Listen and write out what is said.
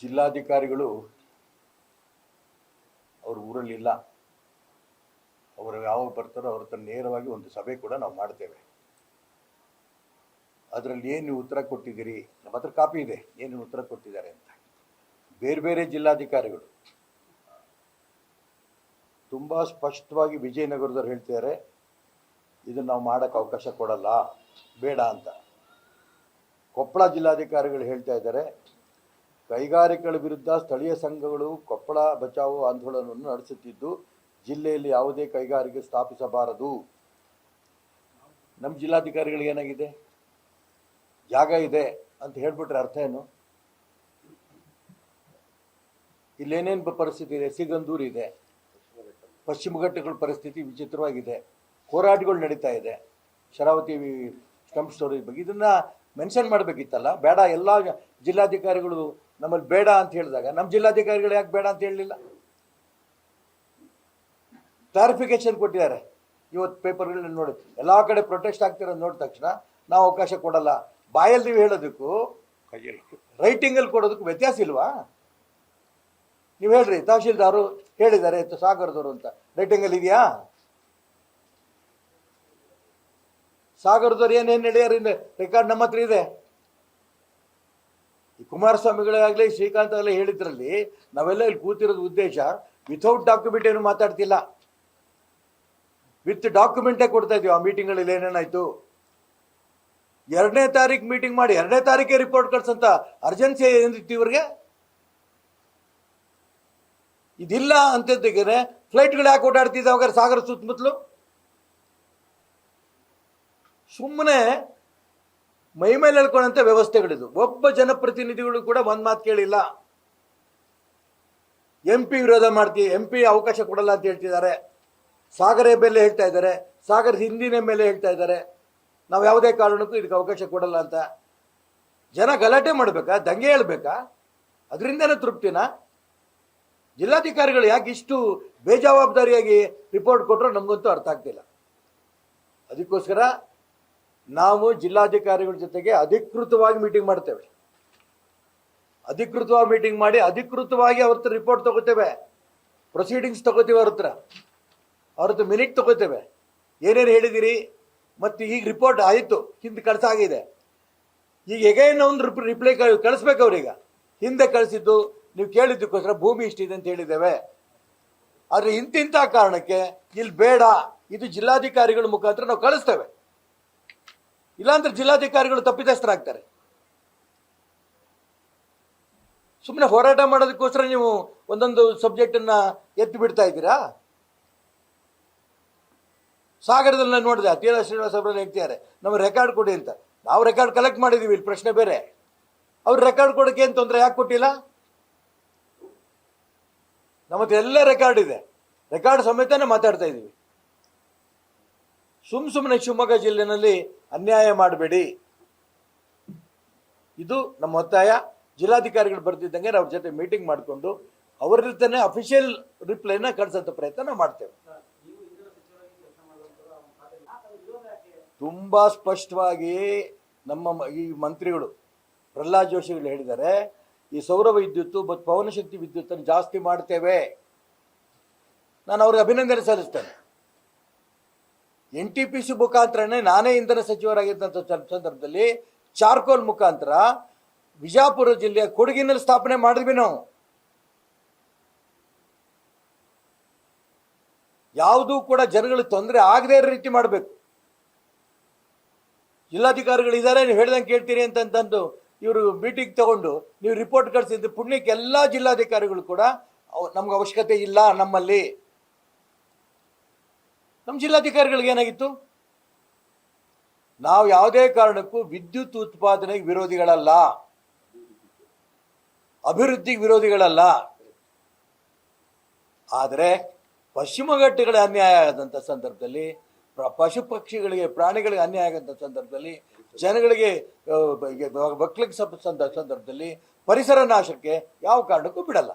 ಜಿಲ್ಲಾಧಿಕಾರಿಗಳು ಅವ್ರ ಊರಲ್ಲಿಲ್ಲ. ಅವರು ಯಾವಾಗ ಬರ್ತಾರೋ ಅವ್ರ ಹತ್ರ ನೇರವಾಗಿ ಒಂದು ಸಭೆ ಕೂಡ ನಾವು ಮಾಡ್ತೇವೆ. ಅದರಲ್ಲಿ ಏನು ಉತ್ತರ ಕೊಟ್ಟಿದ್ದೀರಿ, ನಮ್ಮ ಹತ್ರ ಕಾಪಿ ಇದೆ, ಏನು ಉತ್ತರ ಕೊಟ್ಟಿದ್ದಾರೆ ಅಂತ. ಬೇರೆ ಬೇರೆ ಜಿಲ್ಲಾಧಿಕಾರಿಗಳು ತುಂಬ ಸ್ಪಷ್ಟವಾಗಿ ವಿಜಯನಗರದವ್ರು ಹೇಳ್ತಿದ್ದಾರೆ, ಇದನ್ನು ನಾವು ಮಾಡೋಕ್ಕೆ ಅವಕಾಶ ಕೊಡಲ್ಲ, ಬೇಡ ಅಂತ. ಕೊಪ್ಪಳ ಜಿಲ್ಲಾಧಿಕಾರಿಗಳು ಹೇಳ್ತಾ ಇದ್ದಾರೆ, ಕೈಗಾರಿಕೆಗಳ ವಿರುದ್ಧ ಸ್ಥಳೀಯ ಸಂಘಗಳು ಕೊಪ್ಪಳ ಬಚಾವೋ ಆಂದೋಲನವನ್ನು ನಡೆಸುತ್ತಿದ್ದು ಜಿಲ್ಲೆಯಲ್ಲಿ ಯಾವುದೇ ಕೈಗಾರಿಕೆ ಸ್ಥಾಪಿಸಬಾರದು. ನಮ್ಮ ಜಿಲ್ಲಾಧಿಕಾರಿಗಳಿಗೆ ಏನಾಗಿದೆ, ಜಾಗ ಇದೆ ಅಂತ ಹೇಳ್ಬಿಟ್ರೆ ಅರ್ಥ ಏನು? ಇಲ್ಲೇನೇನು ಪರಿಸ್ಥಿತಿ ಇದೆ? ಸಿಗಂದೂರು ಇದೆ, ಪಶ್ಚಿಮ ಘಟ್ಟಗಳ ಪರಿಸ್ಥಿತಿ ವಿಚಿತ್ರವಾಗಿದೆ, ಹೋರಾಟಗಳು ನಡೀತಾ ಇದೆ, ಶರಾವತಿ ಸ್ಟಂಪ್ ಸ್ಟೋರೇಜ್ ಬಗ್ಗೆ. ಇದನ್ನು ಮೆನ್ಷನ್ ಮಾಡಬೇಕಿತ್ತಲ್ಲ. ಬೇಡ, ಎಲ್ಲ ಜಿಲ್ಲಾಧಿಕಾರಿಗಳು ನಮ್ಮಲ್ಲಿ ಬೇಡ ಅಂತ ಹೇಳಿದಾಗ ನಮ್ಮ ಜಿಲ್ಲಾಧಿಕಾರಿಗಳು ಯಾಕೆ ಬೇಡ ಅಂತ ಹೇಳಲಿಲ್ಲ? ಕ್ಲಾರಿಫಿಕೇಶನ್ ಕೊಟ್ಟಿದ್ದಾರೆ. ಇವತ್ತು ಪೇಪರ್ಗಳನ್ನ ನೋಡಿ ಎಲ್ಲ ಕಡೆ ಪ್ರೊಟೆಸ್ಟ್ ಆಗ್ತಿರೋದು ನೋಡಿದ ತಕ್ಷಣ ನಾವು ಅವಕಾಶ ಕೊಡಲ್ಲ. ಬಾಯಲ್ಲಿ ನೀವು ಹೇಳೋದಕ್ಕೂ ರೈಟಿಂಗಲ್ಲಿ ಕೊಡೋದಕ್ಕೂ ವ್ಯತ್ಯಾಸ ಇಲ್ವಾ? ನೀವು ಹೇಳ್ರಿ, ತಹಶೀಲ್ದಾರು ಹೇಳಿದ್ದಾರೆ ಸಾಗರದವರು ಅಂತ, ರೈಟಿಂಗಲ್ಲಿ ಇದೆಯಾ? ಸಾಗರದವ್ರು ಏನೇನು ನಡೆಯಾರ ರೆಕಾರ್ಡ್ ನಮ್ಮ ಹತ್ರ ಇದೆ. ಈ ಕುಮಾರಸ್ವಾಮಿಗಳಾಗಲಿ ಶ್ರೀಕಾಂತ್ ಆಗಲಿ ಹೇಳಿದ್ರಲ್ಲಿ ನಾವೆಲ್ಲ ಇಲ್ಲಿ ಕೂತಿರೋದು ಉದ್ದೇಶ ವಿಥೌಟ್ ಡಾಕ್ಯುಮೆಂಟ್ ಏನು ಮಾತಾಡ್ತಿಲ್ಲ, ವಿತ್ ಡಾಕ್ಯುಮೆಂಟೇ ಕೊಡ್ತಾ ಇದೀವಿ. ಆ ಮೀಟಿಂಗ್ಗಳಲ್ಲಿ ಏನೇನಾಯ್ತು, 2ನೇ ತಾರೀಕು ಮೀಟಿಂಗ್ ಮಾಡಿ 2ನೇ ತಾರೀಕೆ ರಿಪೋರ್ಟ್ ಕಳ್ಸಂತ ಅರ್ಜೆನ್ಸಿ ಏನಿತ್ತು ಇವ್ರಿಗೆ? ಇದಿಲ್ಲ ಅಂತಿದ್ದೇನೆ ಫ್ಲೈಟ್ಗಳು ಯಾಕೆ ಓಡಾಡ್ತಿದ್ದಾವಾಗ ಸಾಗರ ಸುತ್ತಮುತ್ತಲು? ಸುಮ್ಮನೆ ಮೈ ಮೇಲೆ ಹೇಳ್ಕೊಳ್ಳೋಂಥ ವ್ಯವಸ್ಥೆಗಳಿದು. ಒಬ್ಬ ಜನಪ್ರತಿನಿಧಿಗಳು ಕೂಡ ಒಂದು ಮಾತು ಕೇಳಿಲ್ಲ. MP ವಿರೋಧ ಮಾಡ್ತೀವಿ, MP ಅವಕಾಶ ಕೊಡಲ್ಲ ಅಂತ ಹೇಳ್ತಿದ್ದಾರೆ. ಸಾಗರ ಮೇಲೆ ಹೇಳ್ತಾ ಇದ್ದಾರೆ, ಸಾಗರದ ಹಿಂದಿನ ಮೇಲೆ ಹೇಳ್ತಾ ಇದ್ದಾರೆ, ನಾವು ಯಾವುದೇ ಕಾರಣಕ್ಕೂ ಇದಕ್ಕೆ ಅವಕಾಶ ಕೊಡಲ್ಲ ಅಂತ. ಜನ ಗಲಾಟೆ ಮಾಡಬೇಕಾ, ದಂಗೆ ಹೇಳ್ಬೇಕಾ? ಅದರಿಂದನೇ ತೃಪ್ತಿನಾ? ಜಿಲ್ಲಾಧಿಕಾರಿಗಳು ಯಾಕೆ ಇಷ್ಟು ಬೇಜವಾಬ್ದಾರಿಯಾಗಿ ರಿಪೋರ್ಟ್ ಕೊಟ್ಟರು ನಮಗಂತೂ ಅರ್ಥ ಆಗ್ತಿಲ್ಲ. ಅದಕ್ಕೋಸ್ಕರ ನಾವು ಜಿಲ್ಲಾಧಿಕಾರಿಗಳ ಜೊತೆಗೆ ಅಧಿಕೃತವಾಗಿ ಮೀಟಿಂಗ್ ಮಾಡ್ತೇವೆ. ಅಧಿಕೃತವಾಗಿ ಮೀಟಿಂಗ್ ಮಾಡಿ ಅಧಿಕೃತವಾಗಿ ಅವ್ರ ಹತ್ರ ರಿಪೋರ್ಟ್ ತಗೋತೇವೆ, ಪ್ರೊಸೀಡಿಂಗ್ಸ್ ತಗೋತೀವಿ, ಅವ್ರ ಹತ್ರ ಮಿನಿಟ್ ತಗೋತೇವೆ. ಏನೇನು ಹೇಳಿದಿರಿ, ಮತ್ತು ಈಗ ರಿಪೋರ್ಟ್ ಆಯಿತು, ಹಿಂದೆ ಕಳಿಸಾಗಿದೆ, ಈಗ ಎಗೈನ್ ಒಂದು ರಿಪ್ಲೈ ಕಳಿಸ್ಬೇಕು ಅವ್ರೀಗ. ಹಿಂದೆ ಕಳಿಸಿದ್ದು ನೀವು ಕೇಳಿದ್ದಕ್ಕೋಸ್ಕರ ಭೂಮಿ ಇಷ್ಟಿದೆ ಅಂತ ಹೇಳಿದ್ದೇವೆ, ಆದರೆ ಇಂತಿಂಥ ಕಾರಣಕ್ಕೆ ಇಲ್ಲಿ ಬೇಡ, ಇದು ಜಿಲ್ಲಾಧಿಕಾರಿಗಳ ಮುಖಾಂತರ ನಾವು ಕಳಿಸ್ತೇವೆ. ಇಲ್ಲಾಂದ್ರೆ ಜಿಲ್ಲಾಧಿಕಾರಿಗಳು ತಪ್ಪಿತಸ್ಥರಾಗ್ತಾರೆ. ಸುಮ್ಮನೆ ಹೋರಾಟ ಮಾಡೋದಕ್ಕೋಸ್ಕರ ನೀವು ಒಂದೊಂದು ಸಬ್ಜೆಕ್ಟನ್ನು ಎತ್ತಿ ಬಿಡ್ತಾ ಇದ್ದೀರಾ. ಸಾಗರದಲ್ಲಿ ನೋಡಿದೆ, ತೀರಾ ಶ್ರೀನಿವಾಸ ಅವರಲ್ಲಿ ಹೇಳ್ತಿದ್ದಾರೆ ನಮಗೆ ರೆಕಾರ್ಡ್ ಕೊಡಿ ಅಂತ. ನಾವು ರೆಕಾರ್ಡ್ ಕಲೆಕ್ಟ್ ಮಾಡಿದ್ದೀವಿ, ಇಲ್ಲಿ ಪ್ರಶ್ನೆ ಬೇರೆ. ಅವ್ರು ರೆಕಾರ್ಡ್ ಕೊಡೋಕ್ಕೆ ಏನು ತೊಂದರೆ, ಯಾಕೆ ಕೊಟ್ಟಿಲ್ಲ? ನಮ್ಮ ಹತ್ರ ಎಲ್ಲ ರೆಕಾರ್ಡ್ ಇದೆ, ರೆಕಾರ್ಡ್ ಸಮೇತನೇ ಮಾತಾಡ್ತಾ ಇದ್ದೀವಿ. ಸುಮ್ಮನೆ ಶಿವಮೊಗ್ಗ ಜಿಲ್ಲೆನಲ್ಲಿ ಅನ್ಯಾಯ ಮಾಡಬೇಡಿ, ಇದು ನಮ್ಮ ಒತ್ತಾಯ. ಜಿಲ್ಲಾಧಿಕಾರಿಗಳು ಬರ್ತಿದ್ದಂಗೆ ಅವ್ರ ಜೊತೆ ಮೀಟಿಂಗ್ ಮಾಡಿಕೊಂಡು ಅವ್ರ ಜೊತೆ ಅಫಿಷಿಯಲ್ ರಿಪ್ಲೈನ ಕಳಿಸೋಂಥ ಪ್ರಯತ್ನ ನಾವು ಮಾಡ್ತೇವೆ. ತುಂಬ ಸ್ಪಷ್ಟವಾಗಿ ನಮ್ಮ ಈ ಮಂತ್ರಿಗಳು ಪ್ರಹ್ಲಾದ್ ಜೋಶಿಗಳು ಹೇಳಿದ್ದಾರೆ, ಈ ಸೌರ ವಿದ್ಯುತ್ತು ಮತ್ತು ಪವನಶಕ್ತಿ ವಿದ್ಯುತ್ತನ್ನು ಜಾಸ್ತಿ ಮಾಡ್ತೇವೆ. ನಾನು ಅವ್ರಿಗೆ ಅಭಿನಂದನೆ ಸಲ್ಲಿಸ್ತೇನೆ. NTPC ಮುಖಾಂತರನೇ ನಾನೇ ಇಂಧನ ಸಚಿವರಾಗಿದ್ದಂಥ ಸಂದರ್ಭದಲ್ಲಿ ಚಾರ್ಕೋಲ್ ಮುಖಾಂತರ ವಿಜಯಪುರ ಜಿಲ್ಲೆಯ ಕೊಡಗಿನಲ್ಲಿ ಸ್ಥಾಪನೆ ಮಾಡಿದ್ವಿ ನಾವು. ಯಾವುದೂ ಕೂಡ ಜನಗಳಿಗೆ ತೊಂದರೆ ಆಗದೇ ಇರೋ ರೀತಿ ಮಾಡಬೇಕು. ಜಿಲ್ಲಾಧಿಕಾರಿಗಳು ಇದ್ದಾರೆ, ನೀವು ಹೇಳ್ದಂಗೆ ಕೇಳ್ತೀರಿ ಅಂತಂದು ಇವರು ಮೀಟಿಂಗ್ ತಗೊಂಡು ನೀವು ರಿಪೋರ್ಟ್ ಕಳಿಸಿದ್ದು ಪುಣ್ಯಕ್ಕೆ ಎಲ್ಲ ಜಿಲ್ಲಾಧಿಕಾರಿಗಳು ಕೂಡ ನಮ್ಗೆ ಅವಶ್ಯಕತೆ ಇಲ್ಲ. ನಮ್ಮಲ್ಲಿ ನಮ್ಮ ಜಿಲ್ಲಾಧಿಕಾರಿಗಳಿಗೆ ಏನಾಗಿತ್ತು? ನಾವು ಯಾವುದೇ ಕಾರಣಕ್ಕೂ ವಿದ್ಯುತ್ ಉತ್ಪಾದನೆಗೆ ವಿರೋಧಿಗಳಲ್ಲ, ಅಭಿವೃದ್ಧಿಗೆ ವಿರೋಧಿಗಳಲ್ಲ. ಆದರೆ ಪಶ್ಚಿಮ ಘಟ್ಟಗಳ ಅನ್ಯಾಯ ಆದಂಥ ಸಂದರ್ಭದಲ್ಲಿ, ಪಶು ಪಕ್ಷಿಗಳಿಗೆ ಪ್ರಾಣಿಗಳಿಗೆ ಅನ್ಯಾಯ ಆಗಂಥ ಸಂದರ್ಭದಲ್ಲಿ, ಜನಗಳಿಗೆ ಬಕ್ಲಿಗೆ ಸಂದರ್ಭದಲ್ಲಿ, ಪರಿಸರ ನಾಶಕ್ಕೆ ಯಾವ ಕಾರಣಕ್ಕೂ ಬಿಡಲ್ಲ.